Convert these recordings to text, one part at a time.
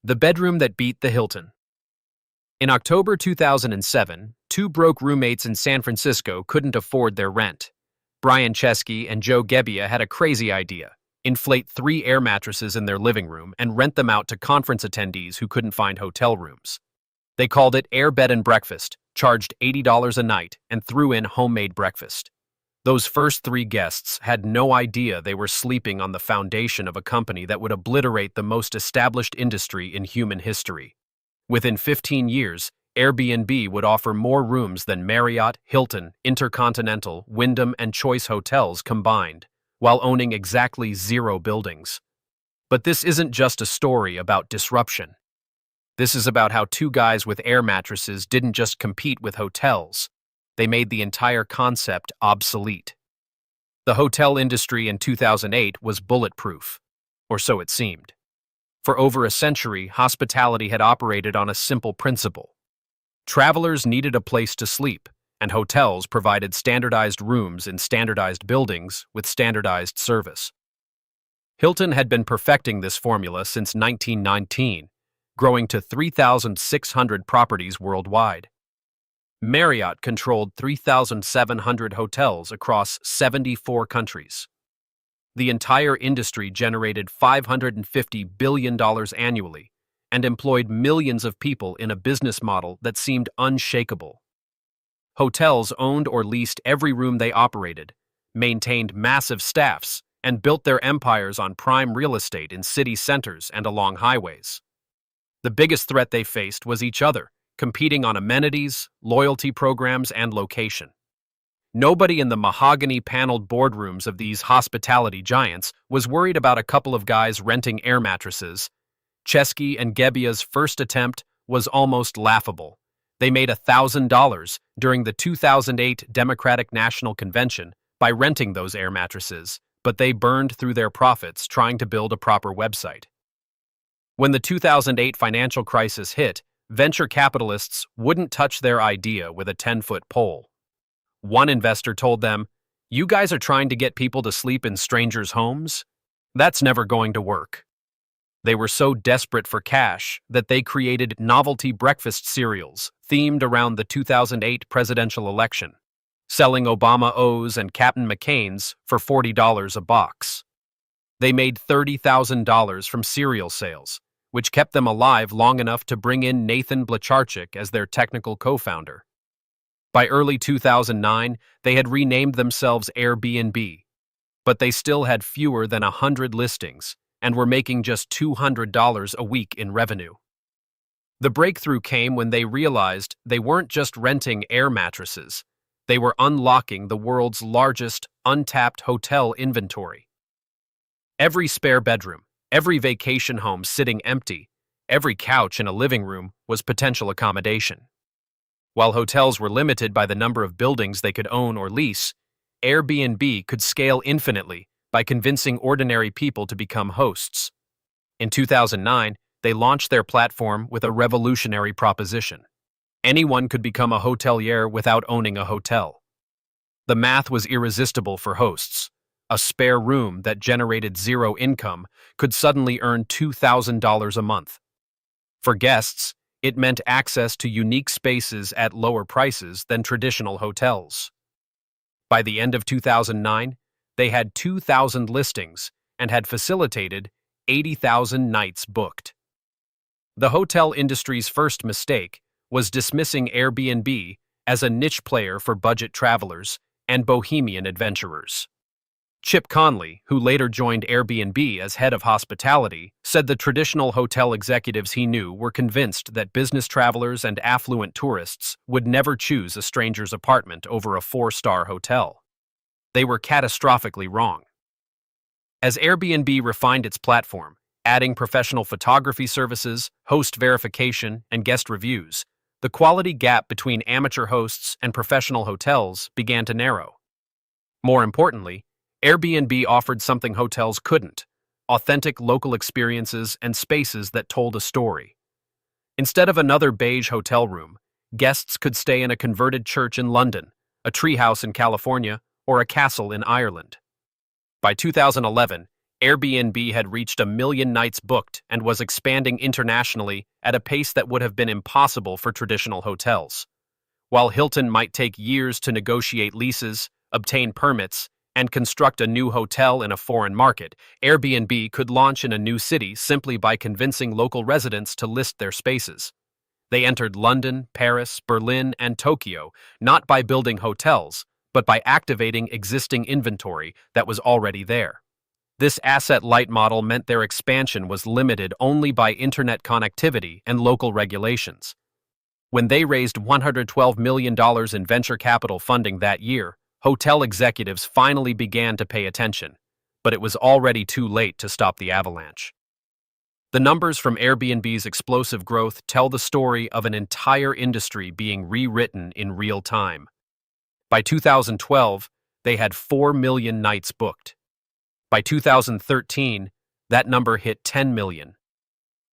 The bedroom that beat the Hilton. In October 2007, two broke roommates in San Francisco couldn't afford their rent. Chesky and Joe Gebbia had a crazy idea: inflate 3 air mattresses in their living room and rent them out to conference attendees who couldn't find hotel rooms. They called it Air Bed and Breakfast, charged $80 a night, and threw in homemade breakfast. Those first 3 guests had no idea they were sleeping on the foundation of a company that would obliterate the most established industry in human history. Within 15 years, Airbnb would offer more rooms than Marriott, Hilton, Intercontinental, Wyndham, and Choice hotels combined, while owning exactly 0 buildings. But this isn't just a story about disruption. This is about how 2 guys with air mattresses didn't just compete with hotels. They made the entire concept obsolete. The hotel industry in 2008 was bulletproof, or so it seemed. For over a century, hospitality had operated on a simple principle. Travelers needed a place to sleep, and hotels provided standardized rooms in standardized buildings with standardized service. Hilton had been perfecting this formula since 1919, growing to 3,600 properties worldwide. Marriott controlled 3,700 hotels across 74 countries. The entire industry generated $550 billion annually and employed millions of people in a business model that seemed unshakable. Hotels owned or leased every room they operated, maintained massive staffs, and built their empires on prime real estate in city centers and along highways. The biggest threat they faced was each other, competing on amenities, loyalty programs, and location. Nobody in the mahogany-paneled boardrooms of these hospitality giants was worried about a couple of guys renting air mattresses. Chesky and Gebbia's first attempt was almost laughable. They made $1,000 during the 2008 Democratic National Convention by renting those air mattresses, but they burned through their profits trying to build a proper website. When the 2008 financial crisis hit, venture capitalists wouldn't touch their idea with a 10-foot pole. One investor told them, "You guys are trying to get people to sleep in strangers' homes? That's never going to work." They were so desperate for cash that they created novelty breakfast cereals themed around the 2008 presidential election, selling Obama O's and Captain McCain's for $40 a box. They made $30,000 from cereal sales, which kept them alive long enough to bring in Nathan Blecharczyk as their technical co-founder. By early 2009, they had renamed themselves Airbnb, but they still had fewer than 100 listings and were making just $200 a week in revenue. The breakthrough came when they realized they weren't just renting air mattresses, they were unlocking the world's largest untapped hotel inventory. Every spare bedroom, every vacation home sitting empty, every couch in a living room was potential accommodation. While hotels were limited by the number of buildings they could own or lease, Airbnb could scale infinitely by convincing ordinary people to become hosts. In 2009, they launched their platform with a revolutionary proposition. Anyone could become a hotelier without owning a hotel. The math was irresistible for hosts. A spare room that generated 0 income could suddenly earn $2,000 a month. For guests, it meant access to unique spaces at lower prices than traditional hotels. By the end of 2009, they had 2,000 listings and had facilitated 80,000 nights booked. The hotel industry's first mistake was dismissing Airbnb as a niche player for budget travelers and bohemian adventurers. Chip Conley, who later joined Airbnb as head of hospitality, said the traditional hotel executives he knew were convinced that business travelers and affluent tourists would never choose a stranger's apartment over a 4-star hotel. They were catastrophically wrong. As Airbnb refined its platform, adding professional photography services, host verification, and guest reviews, the quality gap between amateur hosts and professional hotels began to narrow. More importantly, Airbnb offered something hotels couldn't: authentic local experiences and spaces that told a story. Instead of another beige hotel room, guests could stay in a converted church in London, a treehouse in California, or a castle in Ireland. By 2011, Airbnb had reached 1 million nights booked and was expanding internationally at a pace that would have been impossible for traditional hotels. While Hilton might take years to negotiate leases, obtain permits, and construct a new hotel in a foreign market, Airbnb could launch in a new city simply by convincing local residents to list their spaces. They entered London, Paris, Berlin, and Tokyo, not by building hotels, but by activating existing inventory that was already there. This asset-light model meant their expansion was limited only by internet connectivity and local regulations. When they raised $112 million in venture capital funding that year, hotel executives finally began to pay attention, but it was already too late to stop the avalanche. The numbers from Airbnb's explosive growth tell the story of an entire industry being rewritten in real time. By 2012, they had 4 million nights booked. By 2013, that number hit 10 million.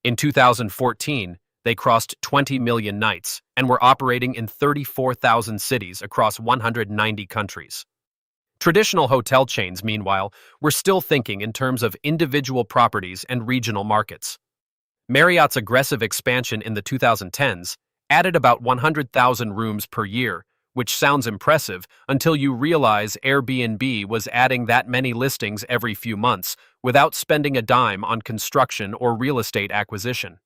In 2014, they crossed 20 million nights and were operating in 34,000 cities across 190 countries. Traditional hotel chains, meanwhile, were still thinking in terms of individual properties and regional markets. Marriott's aggressive expansion in the 2010s added about 100,000 rooms per year, which sounds impressive until you realize Airbnb was adding that many listings every few months without spending a dime on construction or real estate acquisition.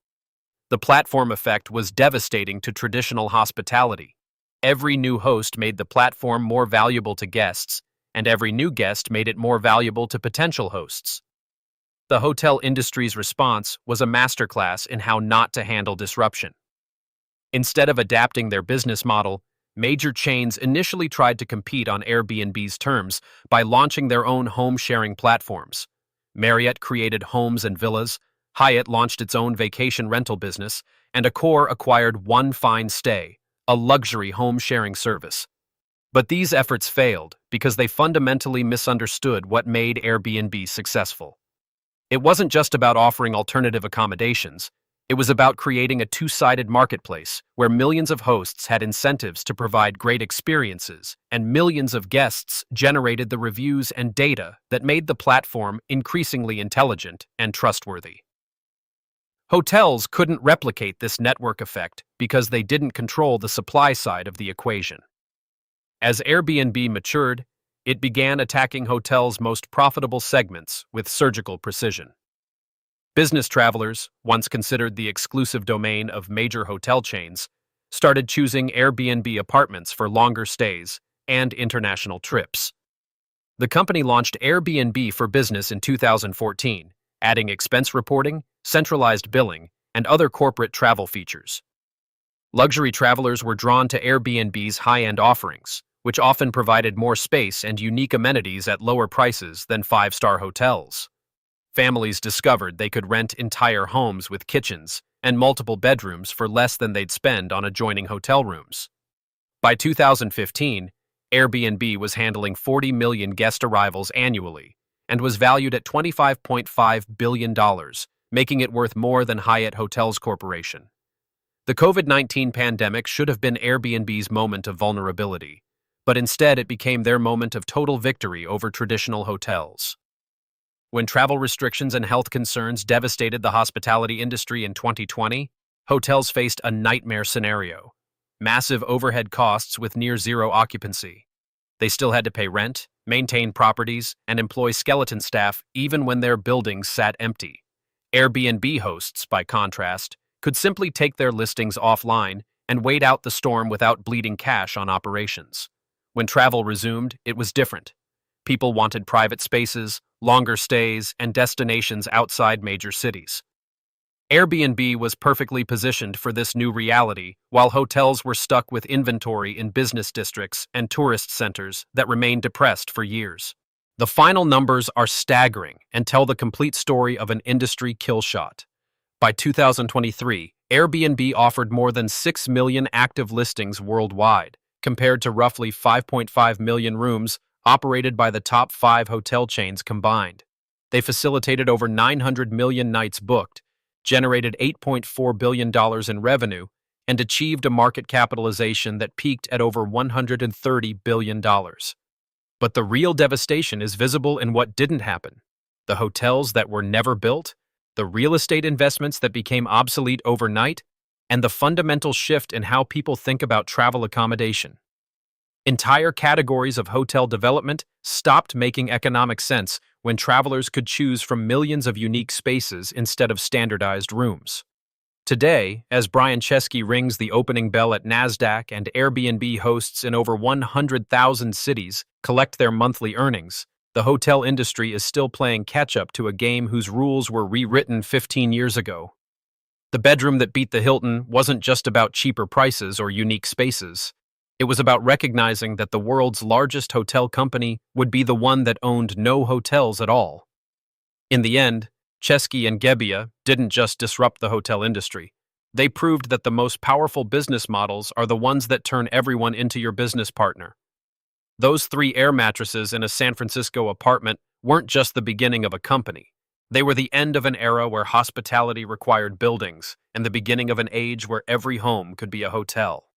The platform effect was devastating to traditional hospitality. Every new host made the platform more valuable to guests, and every new guest made it more valuable to potential hosts. The hotel industry's response was a masterclass in how not to handle disruption. Instead of adapting their business model, major chains initially tried to compete on Airbnb's terms by launching their own home-sharing platforms. Marriott created Homes and Villas, Hyatt launched its own vacation rental business, and Accor acquired One Fine Stay, a luxury home-sharing service. But these efforts failed because they fundamentally misunderstood what made Airbnb successful. It wasn't just about offering alternative accommodations. It was about creating a two-sided marketplace where millions of hosts had incentives to provide great experiences, and millions of guests generated the reviews and data that made the platform increasingly intelligent and trustworthy. Hotels couldn't replicate this network effect because they didn't control the supply side of the equation. As Airbnb matured, it began attacking hotels' most profitable segments with surgical precision. Business travelers, once considered the exclusive domain of major hotel chains, started choosing Airbnb apartments for longer stays and international trips. The company launched Airbnb for Business in 2014, adding expense reporting, centralized billing, and other corporate travel features. Luxury travelers were drawn to Airbnb's high-end offerings, which often provided more space and unique amenities at lower prices than five-star hotels. Families discovered they could rent entire homes with kitchens and multiple bedrooms for less than they'd spend on adjoining hotel rooms. By 2015, Airbnb was handling 40 million guest arrivals annually and was valued at $25.5 billion, making it worth more than Hyatt Hotels Corporation. The COVID-19 pandemic should have been Airbnb's moment of vulnerability, but instead it became their moment of total victory over traditional hotels. When travel restrictions and health concerns devastated the hospitality industry in 2020, hotels faced a nightmare scenario: massive overhead costs with near-zero occupancy. They still had to pay rent, maintain properties, and employ skeleton staff even when their buildings sat empty. Airbnb hosts, by contrast, could simply take their listings offline and wait out the storm without bleeding cash on operations. When travel resumed, it was different. People wanted private spaces, longer stays, and destinations outside major cities. Airbnb was perfectly positioned for this new reality, while hotels were stuck with inventory in business districts and tourist centers that remained depressed for years. The final numbers are staggering and tell the complete story of an industry killshot. By 2023, Airbnb offered more than 6 million active listings worldwide, compared to roughly 5.5 million rooms operated by the top 5 hotel chains combined. They facilitated over 900 million nights booked, generated $8.4 billion in revenue, and achieved a market capitalization that peaked at over $130 billion. But the real devastation is visible in what didn't happen. the hotels that were never built, the real estate investments that became obsolete overnight, and the fundamental shift in how people think about travel accommodation. Entire categories of hotel development stopped making economic sense when travelers could choose from millions of unique spaces instead of standardized rooms. Today, as Brian Chesky rings the opening bell at NASDAQ and Airbnb hosts in over 100,000 cities collect their monthly earnings, the hotel industry is still playing catch-up to a game whose rules were rewritten 15 years ago. The bedroom that beat the Hilton wasn't just about cheaper prices or unique spaces. It was about recognizing that the world's largest hotel company would be the one that owned no hotels at all. In the end, Chesky and Gebbia didn't just disrupt the hotel industry. They proved that the most powerful business models are the ones that turn everyone into your business partner. Those 3 air mattresses in a San Francisco apartment weren't just the beginning of a company. They were the end of an era where hospitality required buildings and the beginning of an age where every home could be a hotel.